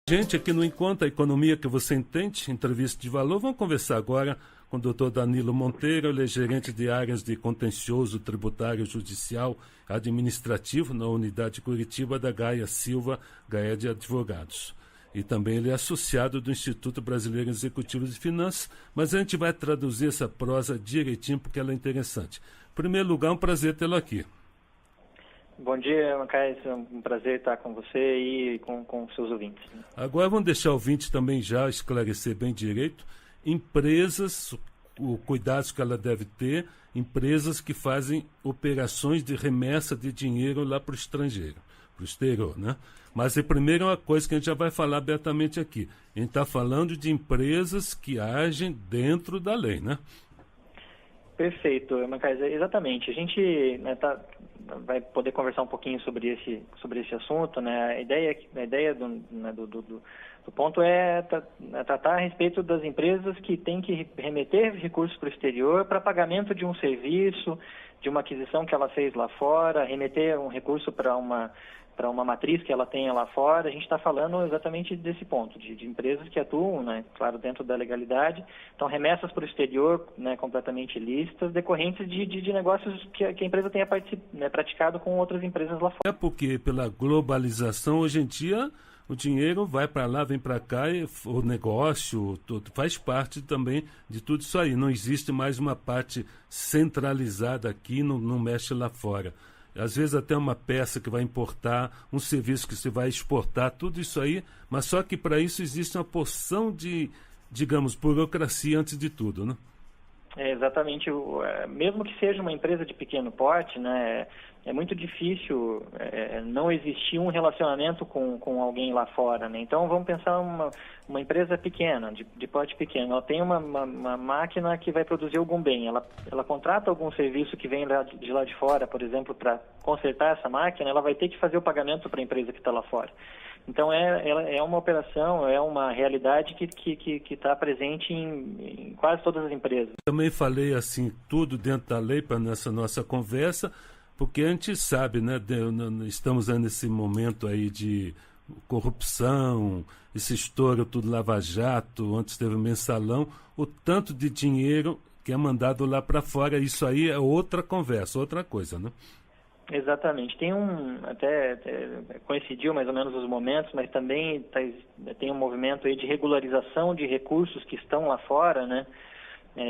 Gente, aqui no Encontro, a economia que você entende, entrevista de valor, vamos conversar agora com o doutor Danilo Monteiro, ele é gerente de áreas de contencioso tributário, judicial, administrativo na unidade Curitiba da Gaia Silva, Gaia de Advogados. E também ele é associado do Instituto Brasileiro Executivo de Finanças, mas a gente vai traduzir essa prosa direitinho porque ela é interessante. Em primeiro lugar, um prazer tê-lo aqui. Bom dia, Macais. É um prazer estar com você e com seus ouvintes. Agora vamos deixar o ouvinte também já esclarecer bem direito. Empresas, o cuidado que ela deve ter, empresas que fazem operações de remessa de dinheiro lá para o estrangeiro, para o exterior, né? Mas primeiro é uma coisa que a gente já vai falar abertamente aqui. A gente está falando de empresas que agem dentro da lei, né? Perfeito, Macais. Exatamente. A gente vai poder conversar um pouquinho sobre esse assunto, né? A ideia do ponto é tratar a respeito das empresas que têm que remeter recursos para o exterior para pagamento de um serviço, de uma aquisição que ela fez lá fora, remeter um recurso para uma matriz que ela tenha lá fora. A gente está falando exatamente desse ponto, de empresas que atuam, né, claro, dentro da legalidade, então remessas para o exterior, né, completamente ilícitas, decorrentes de negócios que a empresa tenha praticado com outras empresas lá fora. É porque pela globalização, hoje em dia, o dinheiro vai para lá, vem para cá, e o negócio tudo, faz parte também de tudo isso aí. Não existe mais uma parte centralizada aqui, não mexe lá fora. Às vezes até uma peça que vai importar, um serviço que você vai exportar, tudo isso aí, mas só que para isso existe uma porção de, digamos, burocracia antes de tudo, né? Exatamente. Mesmo que seja uma empresa de pequeno porte, né, é muito difícil não existir um relacionamento com alguém lá fora, né? Então vamos pensar uma empresa pequena, de porte pequeno. Ela tem uma máquina que vai produzir algum bem. Ela contrata algum serviço que vem de lá de fora, por exemplo, para consertar essa máquina, ela vai ter que fazer o pagamento para a empresa que está lá fora. Então é uma operação, é uma realidade que está presente em quase todas as empresas. Também falei assim, tudo dentro da lei para nessa nossa conversa, porque a gente sabe, né, estamos nesse momento aí de corrupção, esse estouro tudo lava-jato, antes teve mensalão, o tanto de dinheiro que é mandado lá para fora, isso aí é outra conversa, outra coisa, né? Exatamente. Tem até coincidiu mais ou menos os momentos, mas também tem um movimento aí de regularização de recursos que estão lá fora, né?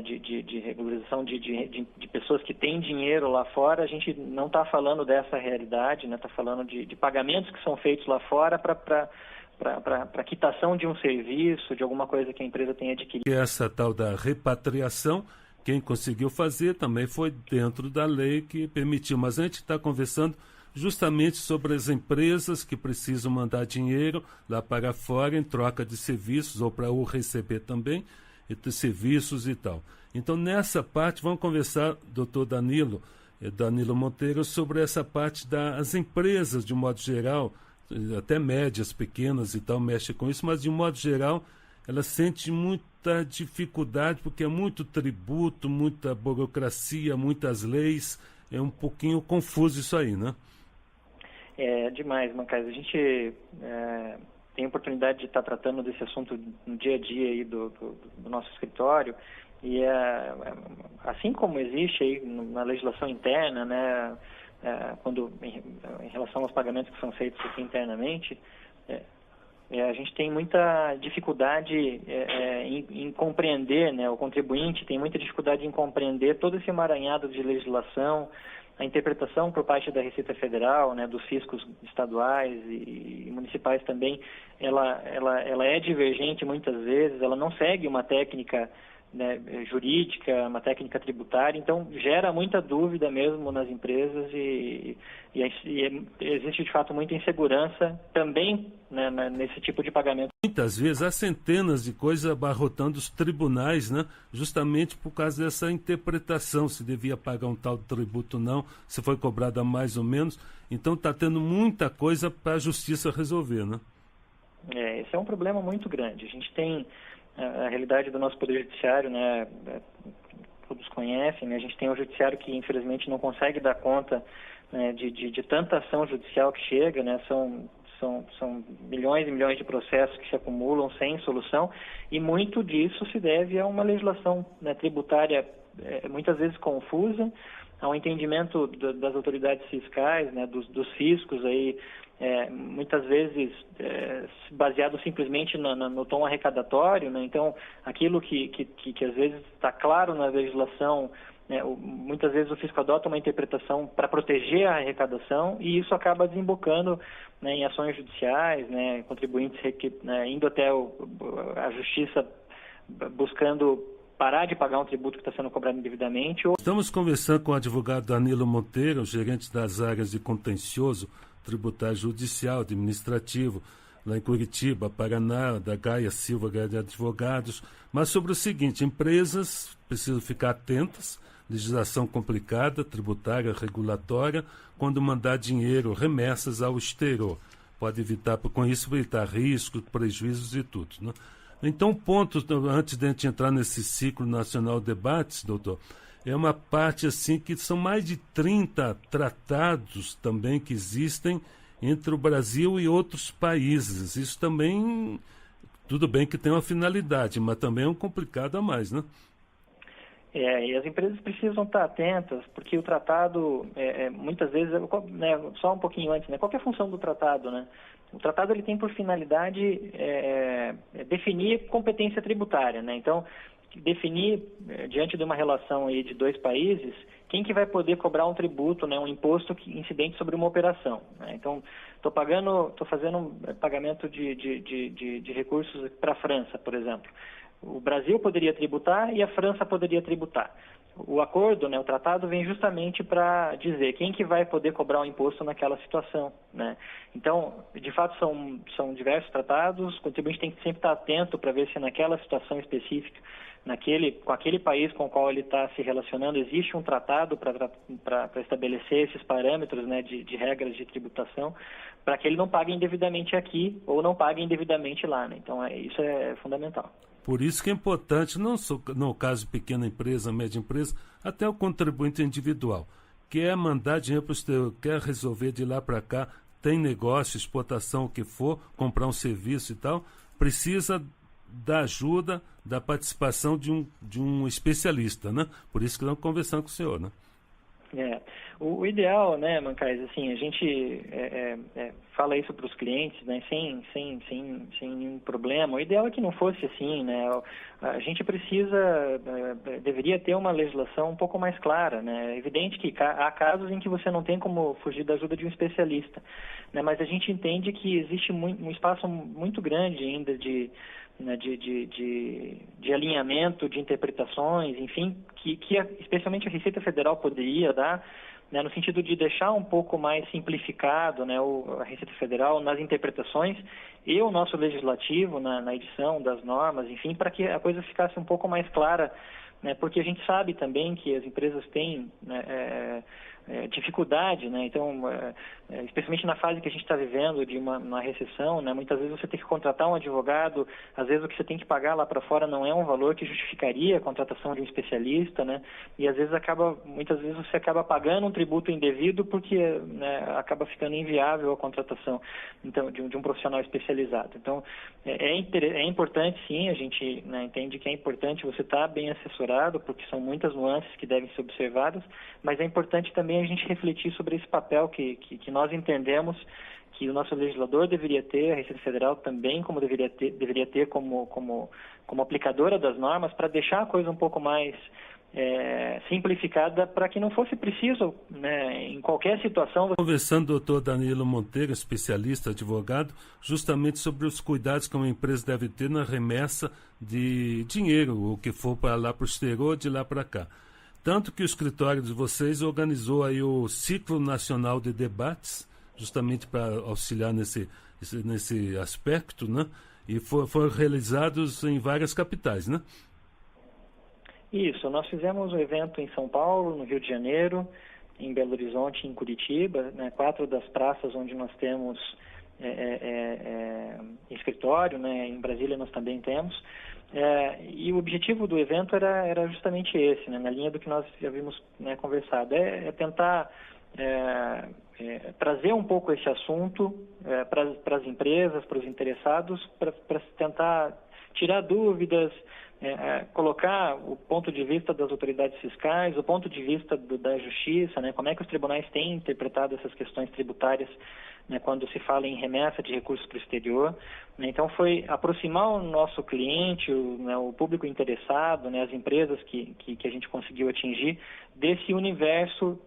De regularização de pessoas que têm dinheiro lá fora. A gente não está falando dessa realidade, né? Está falando de pagamentos que são feitos lá fora para quitação de um serviço, de alguma coisa que a empresa tenha adquirido. E essa tal da repatriação, quem conseguiu fazer também foi dentro da lei que permitiu. Mas a gente está conversando justamente sobre as empresas que precisam mandar dinheiro lá para fora em troca de serviços ou para o receber também, entre serviços e tal. Então, nessa parte, vamos conversar, doutor Danilo Monteiro, sobre essa parte das empresas, de um modo geral, até médias, pequenas e tal, mexe com isso, mas de um modo geral, ela sente muita dificuldade, porque é muito tributo, muita burocracia, muitas leis, é um pouquinho confuso isso aí, né? É demais, Macais. A gente tem a oportunidade de estar tratando desse assunto no dia a dia aí do nosso escritório, e assim como existe aí na legislação interna, né, em relação aos pagamentos que são feitos aqui internamente, a gente tem muita dificuldade em compreender, né, o contribuinte tem muita dificuldade em compreender todo esse emaranhado de legislação, a interpretação por parte da Receita Federal, né, dos fiscos estaduais e municipais também, ela é divergente muitas vezes, ela não segue uma técnica, né, jurídica, uma técnica tributária, então gera muita dúvida mesmo nas empresas e existe de fato muita insegurança também, né, nesse tipo de pagamento. Muitas vezes há centenas de coisas abarrotando os tribunais, né, justamente por causa dessa interpretação, se devia pagar um tal tributo ou não, se foi cobrado a mais ou menos, então está tendo muita coisa para a justiça resolver, né? Esse é um problema muito grande. A gente tem a realidade do nosso Poder Judiciário, né, todos conhecem, né, a gente tem um judiciário que infelizmente não consegue dar conta, né, de tanta ação judicial que chega, né, são são milhões e milhões de processos que se acumulam sem solução, e muito disso se deve a uma legislação, né, tributária muitas vezes confusa, ao entendimento das autoridades fiscais, né, dos fiscos aí, muitas vezes baseado simplesmente no tom arrecadatório, né? Então aquilo que às vezes está claro na legislação, muitas vezes o fisco adota uma interpretação para proteger a arrecadação, e isso acaba desembocando, né, em ações judiciais, né, contribuintes, né, indo até a justiça buscando parar de pagar um tributo que está sendo cobrado indevidamente. Estamos conversando com o advogado Danilo Monteiro, gerente das áreas de contencioso tributário judicial, administrativo, lá em Curitiba, Paraná, da Gaia Silva Gaia de Advogados, mas sobre o seguinte: empresas precisam ficar atentas, legislação complicada, tributária, regulatória, quando mandar dinheiro, remessas ao exterior. Pode evitar, com isso, evitar riscos, prejuízos e tudo, né? Então, o ponto, antes de a gente entrar nesse ciclo nacional de debates, doutor, é uma parte assim que são mais de 30 tratados também que existem entre o Brasil e outros países. Isso também, tudo bem que tem uma finalidade, mas também é um complicado a mais, né? E as empresas precisam estar atentas, porque o tratado, muitas vezes, né, só um pouquinho antes, né, qual que é a função do tratado, né? O tratado ele tem por finalidade definir competência tributária, né? Então, definir, diante de uma relação aí de dois países, quem que vai poder cobrar um tributo, né, um imposto incidente sobre uma operação, né? Então, estou fazendo um pagamento de recursos para a França, por exemplo. O Brasil poderia tributar e a França poderia tributar. O acordo, né, o tratado, vem justamente para dizer quem que vai poder cobrar o imposto naquela situação, né? Então, de fato, são diversos tratados, o contribuinte tem que sempre estar atento para ver se naquela situação específica, com aquele país com o qual ele está se relacionando, existe um tratado para estabelecer esses parâmetros, né, de regras de tributação, para que ele não pague indevidamente aqui ou não pague indevidamente lá, né? Então, isso é fundamental. Por isso que é importante, não só no caso de pequena empresa, média empresa, até o contribuinte individual, quer mandar dinheiro para o exterior, quer resolver de lá para cá, tem negócio, exportação, o que for, comprar um serviço e tal, precisa da ajuda, da participação de um especialista, né? Por isso que estamos conversando com o senhor, né? O ideal, né, Mancais, assim, a gente fala isso para os clientes, né, sem nenhum problema. O ideal é que não fosse assim, né? A gente deveria ter uma legislação um pouco mais clara, né? É evidente que há casos em que você não tem como fugir da ajuda de um especialista, né? Mas a gente entende que existe um espaço muito grande ainda de alinhamento, de interpretações, enfim, que especialmente a Receita Federal poderia dar, né, no sentido de deixar um pouco mais simplificado, né, a Receita Federal nas interpretações e o nosso legislativo na edição das normas, enfim, para que a coisa ficasse um pouco mais clara, né, porque a gente sabe também que as empresas têm, né, dificuldade, né? Então, especialmente na fase que a gente está vivendo de uma recessão, né? Muitas vezes você tem que contratar um advogado, às vezes o que você tem que pagar lá para fora não é um valor que justificaria a contratação de um especialista, né? E às vezes muitas vezes você acaba pagando um tributo indevido porque, né, acaba ficando inviável a contratação, então, de um profissional especializado. Então, é importante, sim, a gente, né, entende que é importante você estar bem assessorado, porque são muitas nuances que devem ser observadas, mas é importante também a gente refletir sobre esse papel que nós entendemos que o nosso legislador deveria ter, a Receita Federal também deveria ter como aplicadora das normas, para deixar a coisa um pouco mais simplificada, para que não fosse preciso, né, em qualquer situação. Conversando com o doutor Danilo Monteiro, especialista, advogado, justamente sobre os cuidados que uma empresa deve ter na remessa de dinheiro, o que for para lá para o exterior, de lá para cá. Tanto que o escritório de vocês organizou aí o Ciclo Nacional de Debates, justamente para auxiliar nesse aspecto, né? E foram realizados em várias capitais, né? Isso, nós fizemos um evento em São Paulo, no Rio de Janeiro, em Belo Horizonte e em Curitiba, né? 4 das praças onde nós temos escritório, né? Em Brasília nós também temos. E o objetivo do evento era justamente esse, né, na linha do que nós já havíamos, né, conversado, é tentar trazer um pouco esse assunto para as empresas, para os interessados, para tentar tirar dúvidas, colocar o ponto de vista das autoridades fiscais, o ponto de vista da justiça, né, como é que os tribunais têm interpretado essas questões tributárias, né, quando se fala em remessa de recursos para o exterior. Então, foi aproximar o nosso cliente, o público interessado, né, as empresas que a gente conseguiu atingir, desse universo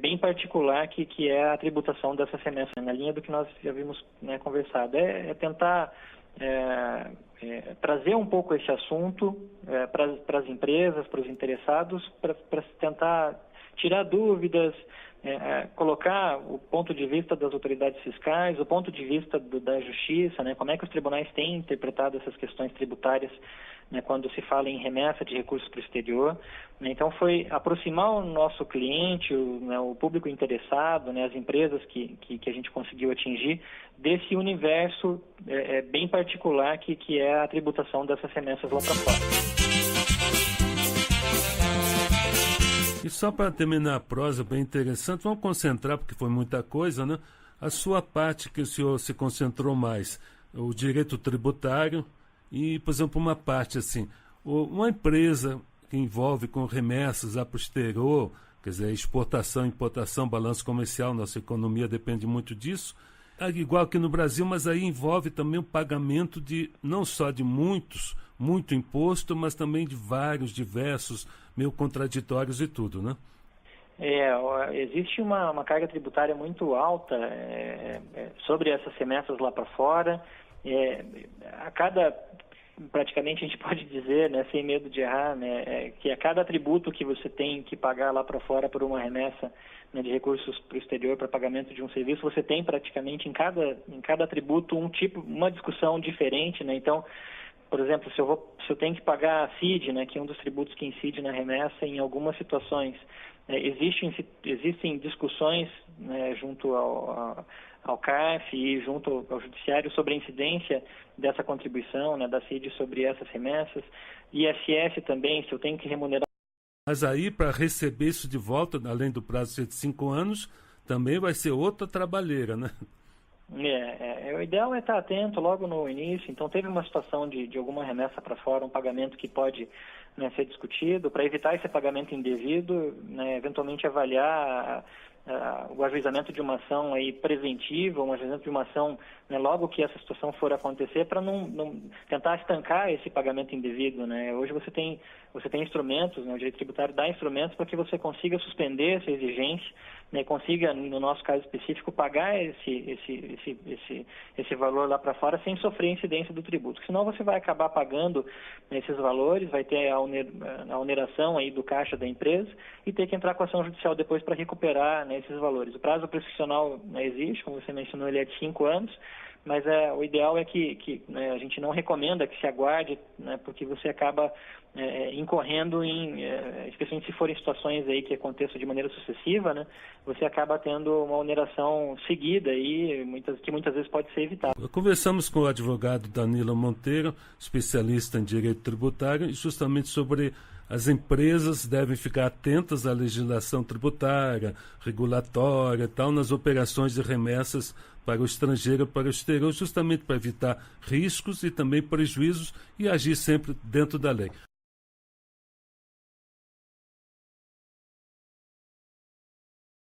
bem particular que é a tributação dessas remessas, na linha do que nós já vimos, né, conversado. Tentar trazer um pouco esse assunto para as empresas, para os interessados, para tentar tirar dúvidas, colocar o ponto de vista das autoridades fiscais, o ponto de vista da justiça, né, como é que os tribunais têm interpretado essas questões tributárias, né, quando se fala em remessa de recursos para o exterior. Então, foi aproximar o nosso cliente, o público interessado, né, as empresas que a gente conseguiu atingir, desse universo bem particular que é a tributação dessas remessas lá para fora. E só para terminar a prosa, bem interessante, vamos concentrar, porque foi muita coisa, né? A sua parte que o senhor se concentrou mais, o direito tributário e, por exemplo, uma parte assim, uma empresa que envolve com remessas para o exterior, quer dizer, exportação, importação, balanço comercial, nossa economia depende muito disso, igual que no Brasil, mas aí envolve também o pagamento de, não só de muito imposto, mas também de vários, diversos, meio contraditórios e tudo, né? Existe uma carga tributária muito alta sobre essas remessas lá para fora. Praticamente a gente pode dizer, né, sem medo de errar, né, que a cada tributo que você tem que pagar lá para fora por uma remessa, né, de recursos para o exterior para pagamento de um serviço, você tem praticamente em cada tributo uma discussão diferente, né? Então, por exemplo, se eu tenho que pagar a CID, né, que é um dos tributos que incide na remessa, em algumas situações existem discussões, né, junto ao CARF e junto ao Judiciário sobre a incidência dessa contribuição, né, da CID sobre essas remessas. ISS também, se eu tenho que remunerar. Mas aí, para receber isso de volta, além do prazo de 5 anos, também vai ser outra trabalheira, né? O ideal é estar atento logo no início. Então, teve uma situação de alguma remessa para fora, um pagamento que pode, né, ser discutido, para evitar esse pagamento indevido, né, eventualmente avaliar o ajuizamento de uma ação aí preventiva, um ajuizamento de uma ação, né, logo que essa situação for acontecer, para não tentar estancar esse pagamento indevido, né? Hoje você tem instrumentos, né, o direito tributário dá instrumentos para que você consiga suspender essa exigência, né, consiga, no nosso caso específico, pagar esse valor lá para fora sem sofrer incidência do tributo. Senão você vai acabar pagando, né, esses valores, vai ter a oneração aí do caixa da empresa e ter que entrar com ação judicial depois para recuperar, né, esses valores. O prazo prescricional, né, existe, como você mencionou, ele é de 5 anos, mas o ideal é que né, a gente não recomenda que se aguarde, né, porque você acaba incorrendo especialmente se forem situações aí que aconteçam de maneira sucessiva, né, você acaba tendo uma oneração seguida aí, que muitas vezes pode ser evitada. Conversamos com o advogado Danilo Monteiro, especialista em direito tributário, justamente sobre as empresas devem ficar atentas à legislação tributária, regulatória e tal, nas operações de remessas para o estrangeiro e para o exterior, justamente para evitar riscos e também prejuízos e agir sempre dentro da lei.